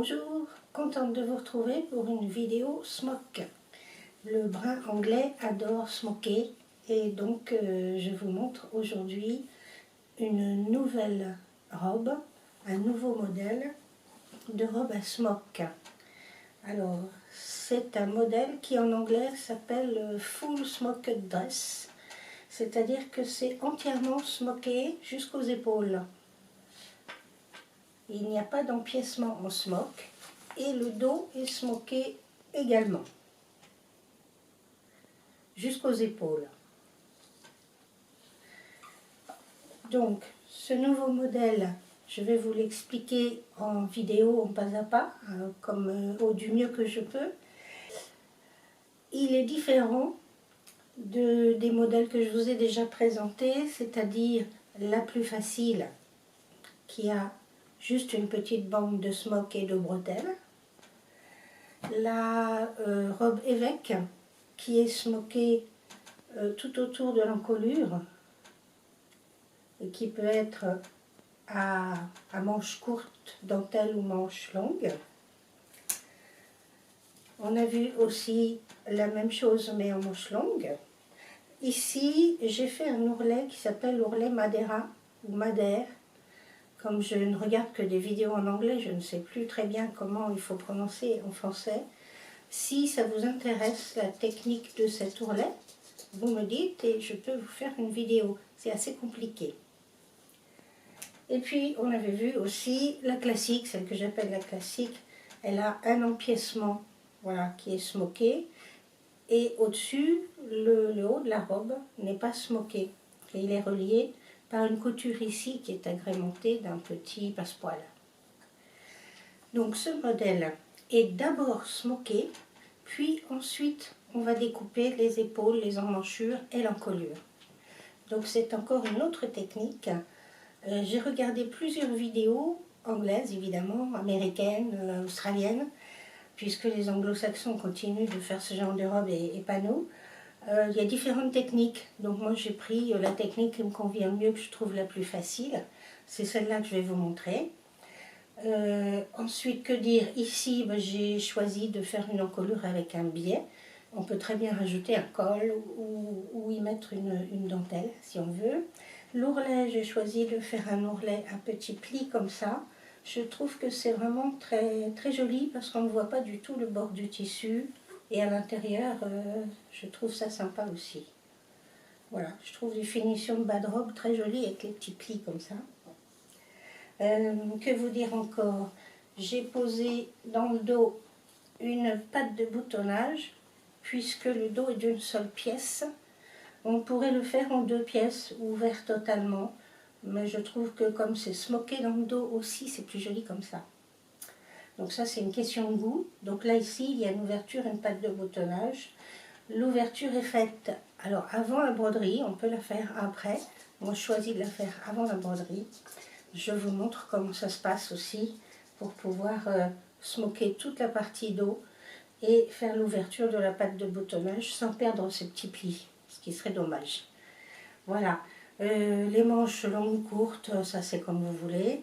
Bonjour, contente de vous retrouver pour une vidéo smock. Le brun anglais adore smoker et donc je vous montre aujourd'hui une nouvelle robe, un nouveau modèle de robe à smock. Alors c'est un modèle qui en anglais s'appelle Full Smoked Dress, c'est-à-dire que c'est entièrement smoké jusqu'aux épaules. Il n'y a pas d'empiècement en smock et le dos est smoké également jusqu'aux épaules. Donc ce nouveau modèle, je vais vous l'expliquer en vidéo, en pas à pas, du mieux que je peux. Il est différent des modèles que je vous ai déjà présentés, c'est-à-dire la plus facile qui a juste une petite bande de smock et de bretelles. La robe évêque qui est smockée tout autour de l'encolure et qui peut être à manches courtes, dentelle ou manches longues. On a vu aussi la même chose mais en manches longues. Ici j'ai fait un ourlet qui s'appelle l'ourlet Madeira ou Madère. Comme je ne regarde que des vidéos en anglais, je ne sais plus très bien comment il faut prononcer en français. Si ça vous intéresse la technique de cet ourlet, vous me dites et je peux vous faire une vidéo. C'est assez compliqué. Et puis on avait vu aussi la classique, celle que j'appelle la classique. Elle a un empiècement, voilà, qui est smoké. Et au-dessus, le haut de la robe n'est pas smoké. Et il est relié par une couture ici qui est agrémentée d'un petit passepoil. Donc ce modèle est d'abord smoké, puis ensuite on va découper les épaules, les emmanchures et l'encolure. Donc c'est encore une autre technique. J'ai regardé plusieurs vidéos anglaises évidemment, américaines, australiennes, puisque les anglo-saxons continuent de faire ce genre de robe et pas nous. Il y a différentes techniques, donc moi j'ai pris la technique qui me convient mieux, que je trouve la plus facile. C'est celle-là que je vais vous montrer. Ensuite, que dire, ici j'ai choisi de faire une encolure avec un biais. On peut très bien rajouter un col ou y mettre une dentelle si on veut. L'ourlet, j'ai choisi de faire un ourlet à petits plis comme ça. Je trouve que c'est vraiment très, très joli parce qu'on ne voit pas du tout le bord du tissu. Et à l'intérieur, je trouve ça sympa aussi. Voilà, je trouve les finitions de bas de robe très jolies avec les petits plis comme ça. Que vous dire encore? J'ai posé dans le dos une patte de boutonnage, puisque le dos est d'une seule pièce. On pourrait le faire en deux pièces, ouvert totalement, mais je trouve que comme c'est smoké dans le dos aussi, c'est plus joli comme ça. Donc ça c'est une question de goût. Donc là ici il y a une ouverture, une patte de boutonnage. L'ouverture est faite alors avant la broderie, on peut la faire après. Moi je choisis de la faire avant la broderie. Je vous montre comment ça se passe aussi pour pouvoir smoker toute la partie dos et faire l'ouverture de la patte de boutonnage sans perdre ces petits plis, ce qui serait dommage. Voilà, les manches longues, courtes, ça c'est comme vous voulez.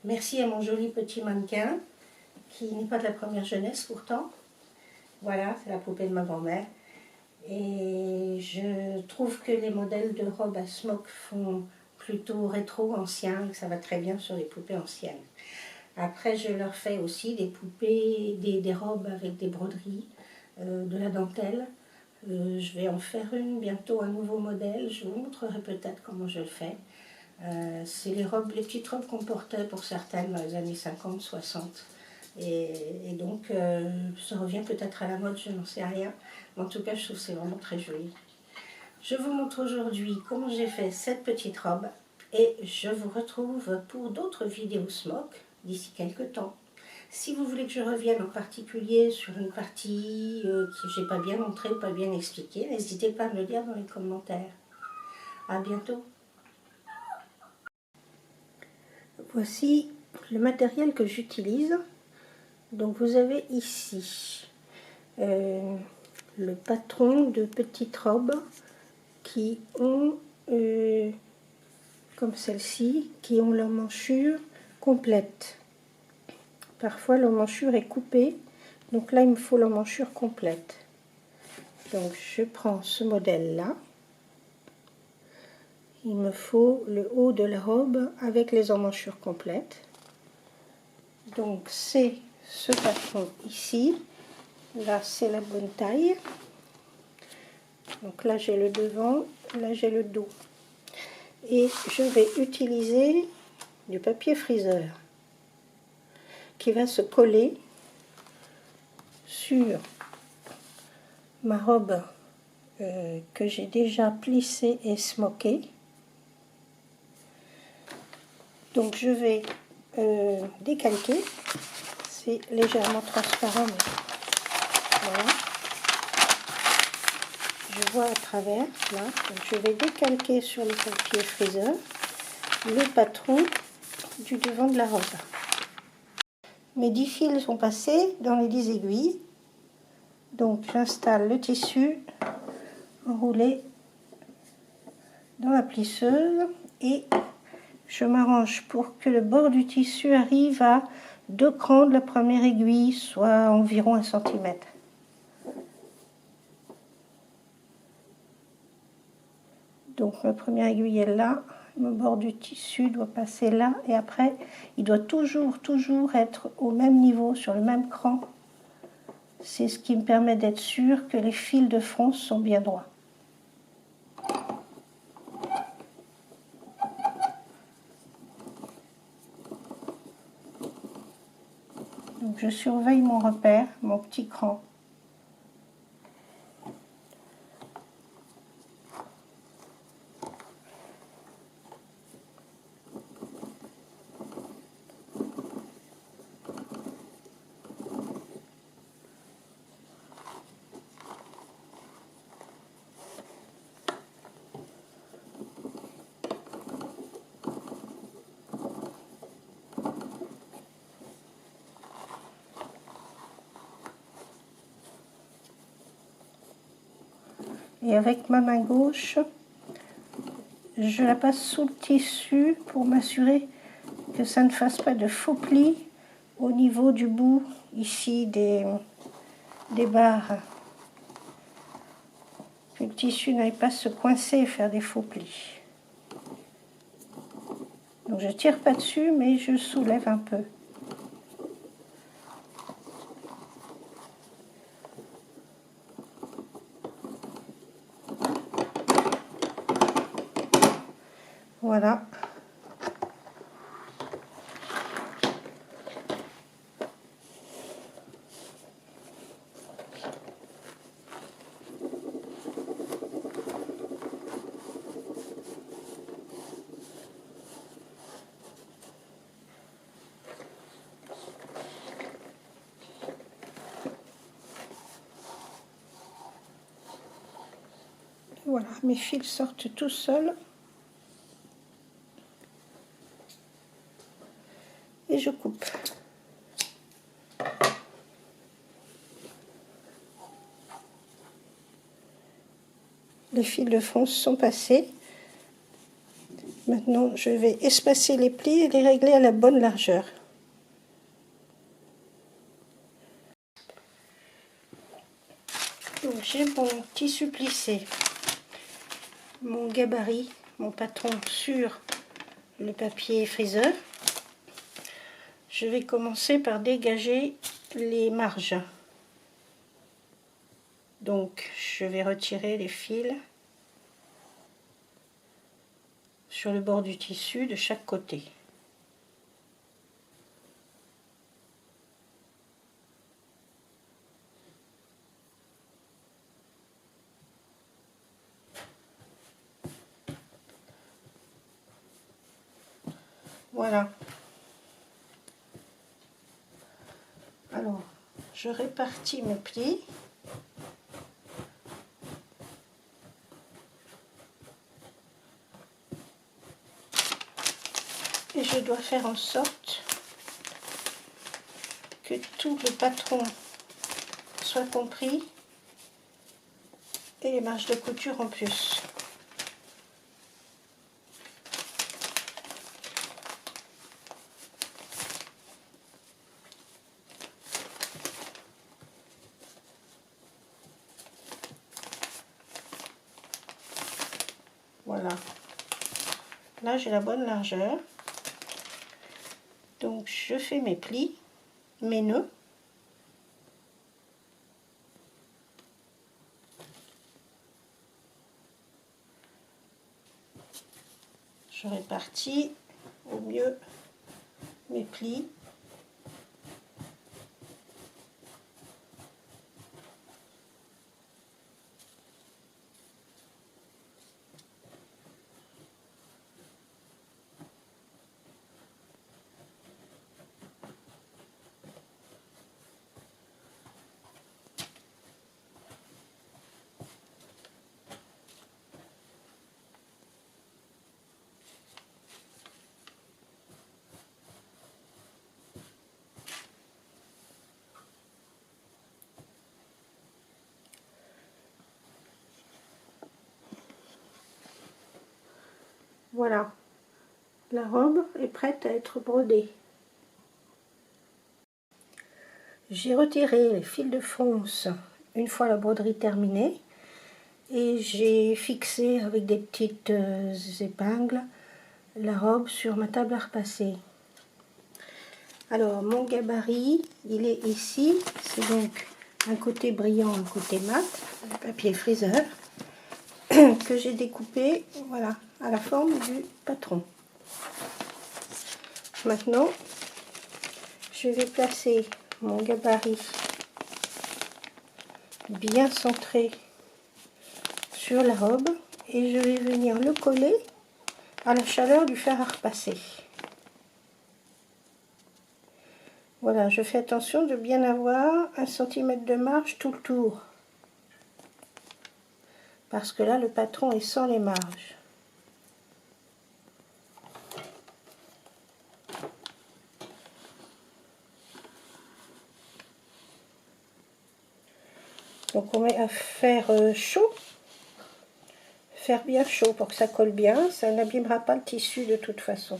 Merci à mon joli petit mannequin, qui n'est pas de la première jeunesse pourtant. Voilà, c'est la poupée de ma grand-mère. Et je trouve que les modèles de robes à smock font plutôt rétro, ancien, que ça va très bien sur les poupées anciennes. Après, je leur fais aussi des poupées, des robes avec des broderies, de la dentelle. Je vais en faire une, bientôt un nouveau modèle. Je vous montrerai peut-être comment je le fais. C'est les petites robes qu'on portait pour certaines dans les années 50, 60. Et donc, ça revient peut-être à la mode, je n'en sais rien. Mais en tout cas, je trouve que c'est vraiment très joli. Je vous montre aujourd'hui comment j'ai fait cette petite robe. Et je vous retrouve pour d'autres vidéos smock d'ici quelques temps. Si vous voulez que je revienne en particulier sur une partie que je n'ai pas bien montrée ou pas bien expliquée, n'hésitez pas à me le dire dans les commentaires. À bientôt. Voici le matériel que j'utilise. Donc vous avez ici le patron de petites robes qui ont, comme celle-ci, qui ont leur manchure complète. Parfois l'emmanchure est coupée, donc là il me faut l'emmanchure complète. Donc je prends ce modèle-là. Il me faut le haut de la robe avec les emmanchures complètes. Donc c'est ce patron ici. Là c'est la bonne taille. Donc là j'ai le devant, là j'ai le dos. Et je vais utiliser du papier friseur qui va se coller sur ma robe que j'ai déjà plissée et smokée. Donc je vais décalquer, c'est légèrement transparent, mais voilà. Je vois à travers, là. Donc je vais décalquer sur le papier friseur le patron du devant de la robe. Mes 10 fils sont passés dans les 10 aiguilles. Donc j'installe le tissu enroulé dans la plisseuse et je m'arrange pour que le bord du tissu arrive à 2 crans de la première aiguille, soit environ 1 cm. Donc ma première aiguille est là, le bord du tissu doit passer là et après il doit toujours être au même niveau, sur le même cran. C'est ce qui me permet d'être sûr que les fils de fond sont bien droits. Donc je surveille mon repère, mon petit cran. Et avec ma main gauche, je la passe sous le tissu pour m'assurer que ça ne fasse pas de faux plis au niveau du bout ici des barres. Que le tissu n'aille pas se coincer et faire des faux plis. Donc je tire pas dessus mais je soulève un peu. Voilà. Voilà, mes fils sortent tout seuls. Et je coupe. Les fils de fond sont passés. Maintenant, je vais espacer les plis et les régler à la bonne largeur. Donc j'ai mon tissu plissé, mon gabarit, mon patron sur le papier friseur. Je vais commencer par dégager les marges. Donc je vais retirer les fils sur le bord du tissu de chaque côté. Voilà. Alors, je répartis mes plis. Et je dois faire en sorte que tout le patron soit compris et les marges de couture en plus. Voilà. Là, j'ai la bonne largeur. Donc, je fais mes plis, mes nœuds. Je répartis au mieux mes plis. Voilà, la robe est prête à être brodée. J'ai retiré les fils de fronce une fois la broderie terminée et j'ai fixé avec des petites épingles la robe sur ma table à repasser. Alors mon gabarit, il est ici, c'est donc un côté brillant, un côté mat, le papier freezer que j'ai découpé, voilà, à la forme du patron. Maintenant, je vais placer mon gabarit bien centré sur la robe et je vais venir le coller à la chaleur du fer à repasser. Voilà, je fais attention de bien avoir 1 cm de marge tout le tour. Parce que là, le patron est sans les marges. Donc on met à faire chaud, faire bien chaud pour que ça colle bien, ça n'abîmera pas le tissu de toute façon.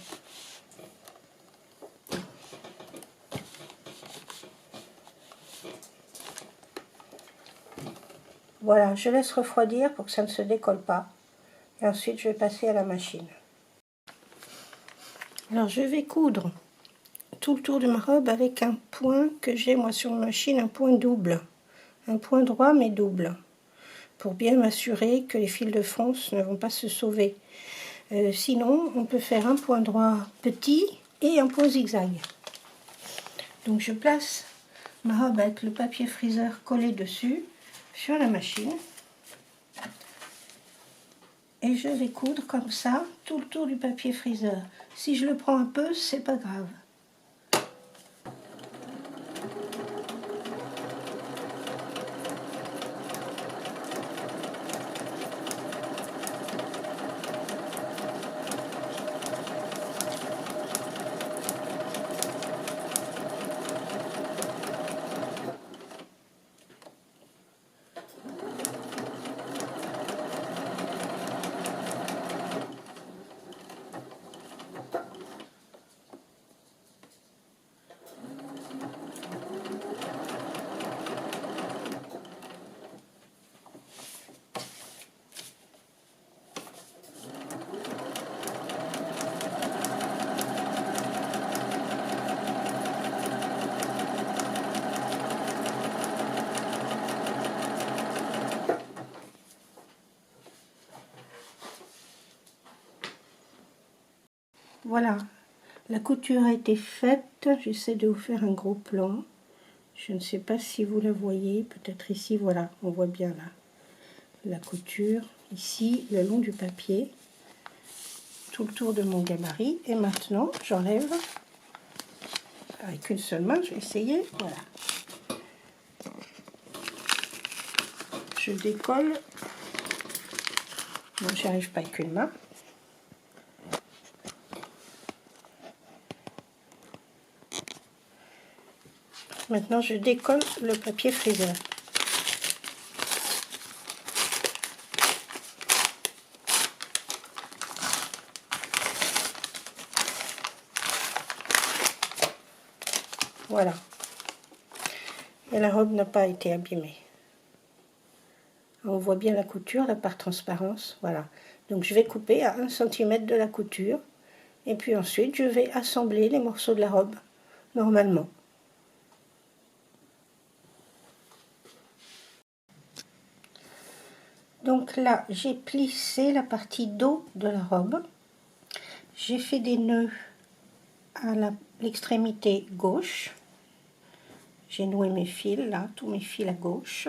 Voilà, je laisse refroidir pour que ça ne se décolle pas. Et ensuite, je vais passer à la machine. Alors, je vais coudre tout le tour de ma robe avec un point que j'ai moi sur ma machine, un point double. Un point droit mais double. Pour bien m'assurer que les fils de fronce ne vont pas se sauver. Sinon, on peut faire un point droit petit et un point zigzag. Donc, je place ma robe avec le papier freezer collé dessus sur la machine et je vais coudre comme ça tout le tour du papier freezer. Si je le prends un peu, c'est pas grave. Voilà, la couture a été faite. J'essaie de vous faire un gros plan. Je ne sais pas si vous la voyez, peut-être ici, voilà, on voit bien là la couture. Ici, le long du papier, tout le tour de mon gabarit. Et maintenant, j'enlève avec une seule main, je vais essayer, voilà. Je décolle. Bon, j'y arrive pas avec une main. Maintenant, je décolle le papier freezer. Voilà. Et la robe n'a pas été abîmée. On voit bien la couture, la part transparence, voilà. Donc je vais couper à 1 cm de la couture et puis ensuite je vais assembler les morceaux de la robe normalement. Donc là j'ai plissé la partie dos de la robe, j'ai fait des nœuds à l'extrémité gauche, j'ai noué mes fils là, tous mes fils à gauche.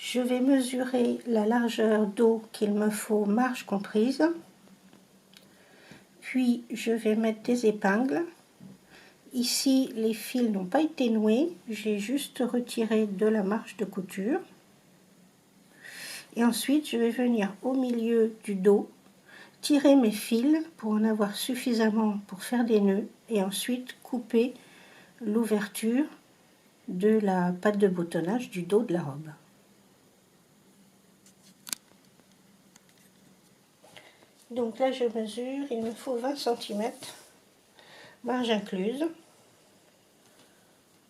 Je vais mesurer la largeur dos qu'il me faut, marge comprise. Puis je vais mettre des épingles. Ici, les fils n'ont pas été noués, j'ai juste retiré de la marge de couture. Et ensuite, je vais venir au milieu du dos, tirer mes fils pour en avoir suffisamment pour faire des nœuds, et ensuite couper l'ouverture de la patte de boutonnage du dos de la robe. Donc là, je mesure, il me faut 20 cm, marge incluse.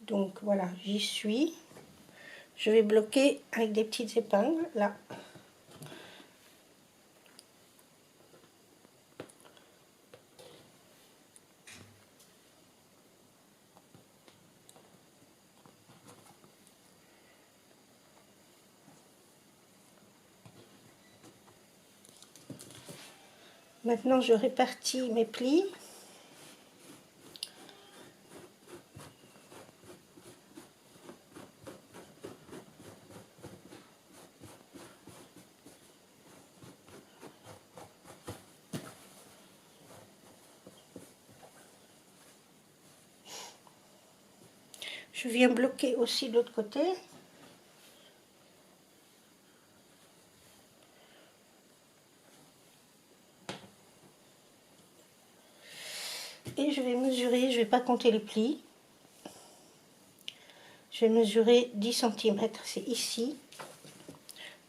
Donc voilà, j'y suis. Je vais bloquer avec des petites épingles, là. Maintenant, je répartis mes plis. Je viens bloquer aussi de l'autre côté. Et je vais mesurer, je ne vais pas compter les plis. Je vais mesurer 10 cm, c'est ici.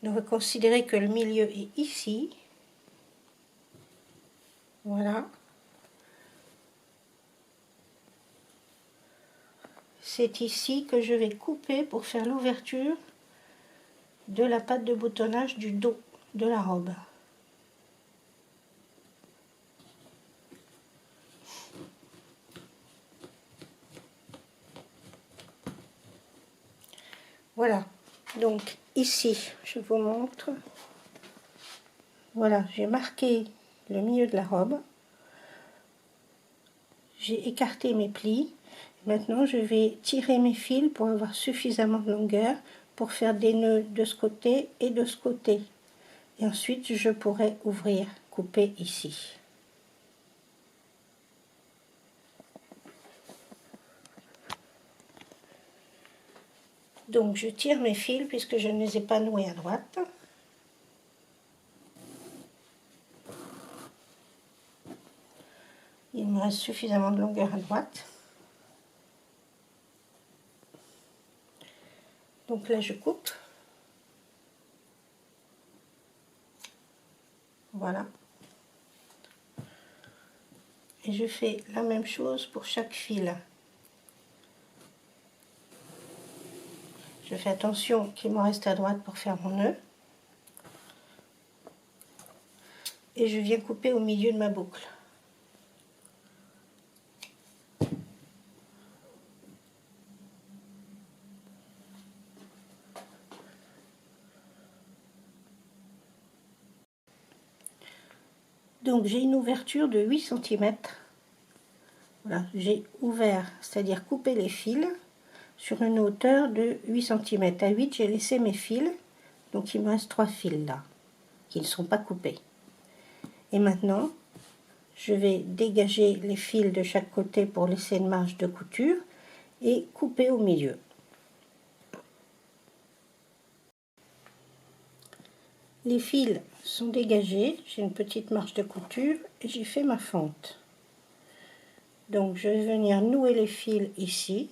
On va considérer que le milieu est ici. Voilà. C'est ici que je vais couper pour faire l'ouverture de la patte de boutonnage du dos de la robe. Voilà, donc ici, je vous montre. Voilà, j'ai marqué le milieu de la robe. J'ai écarté mes plis. Maintenant, je vais tirer mes fils pour avoir suffisamment de longueur pour faire des nœuds de ce côté et de ce côté. Et ensuite, je pourrai ouvrir, couper ici. Donc, je tire mes fils puisque je ne les ai pas noués à droite. Il me reste suffisamment de longueur à droite. Donc là, je coupe. Voilà. Et je fais la même chose pour chaque fil. Je fais attention qu'il me reste à droite pour faire mon nœud. Et je viens couper au milieu de ma boucle. Donc j'ai une ouverture de 8 cm. Voilà, j'ai ouvert, c'est-à-dire coupé les fils sur une hauteur de 8 cm. À 8, j'ai laissé mes fils, donc il me reste 3 fils là, qui ne sont pas coupés. Et maintenant, je vais dégager les fils de chaque côté pour laisser une marge de couture et couper au milieu. Les fils sont dégagés, j'ai une petite marge de couture et j'ai fait ma fente. Donc je vais venir nouer les fils ici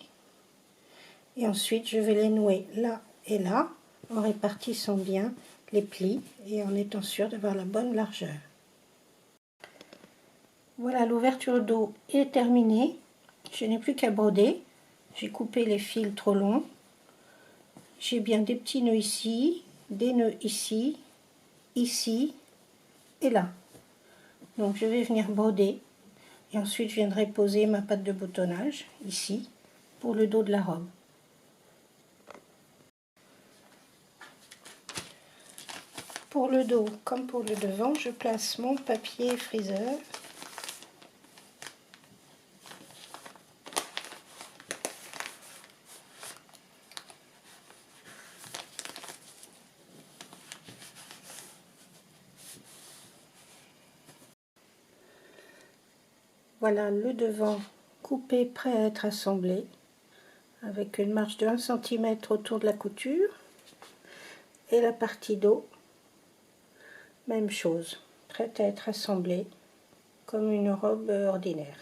et ensuite je vais les nouer là et là en répartissant bien les plis et en étant sûr d'avoir la bonne largeur. Voilà, l'ouverture dos est terminée, je n'ai plus qu'à broder. J'ai coupé les fils trop longs, j'ai bien des petits nœuds ici, des nœuds ici, ici et là. Donc je vais venir broder et ensuite je viendrai poser ma patte de boutonnage ici pour le dos de la robe. Pour le dos comme pour le devant, je place mon papier friseur. Voilà le devant coupé, prêt à être assemblé, avec une marge de 1 cm autour de la couture. Et la partie dos, même chose, prête à être assemblée comme une robe ordinaire.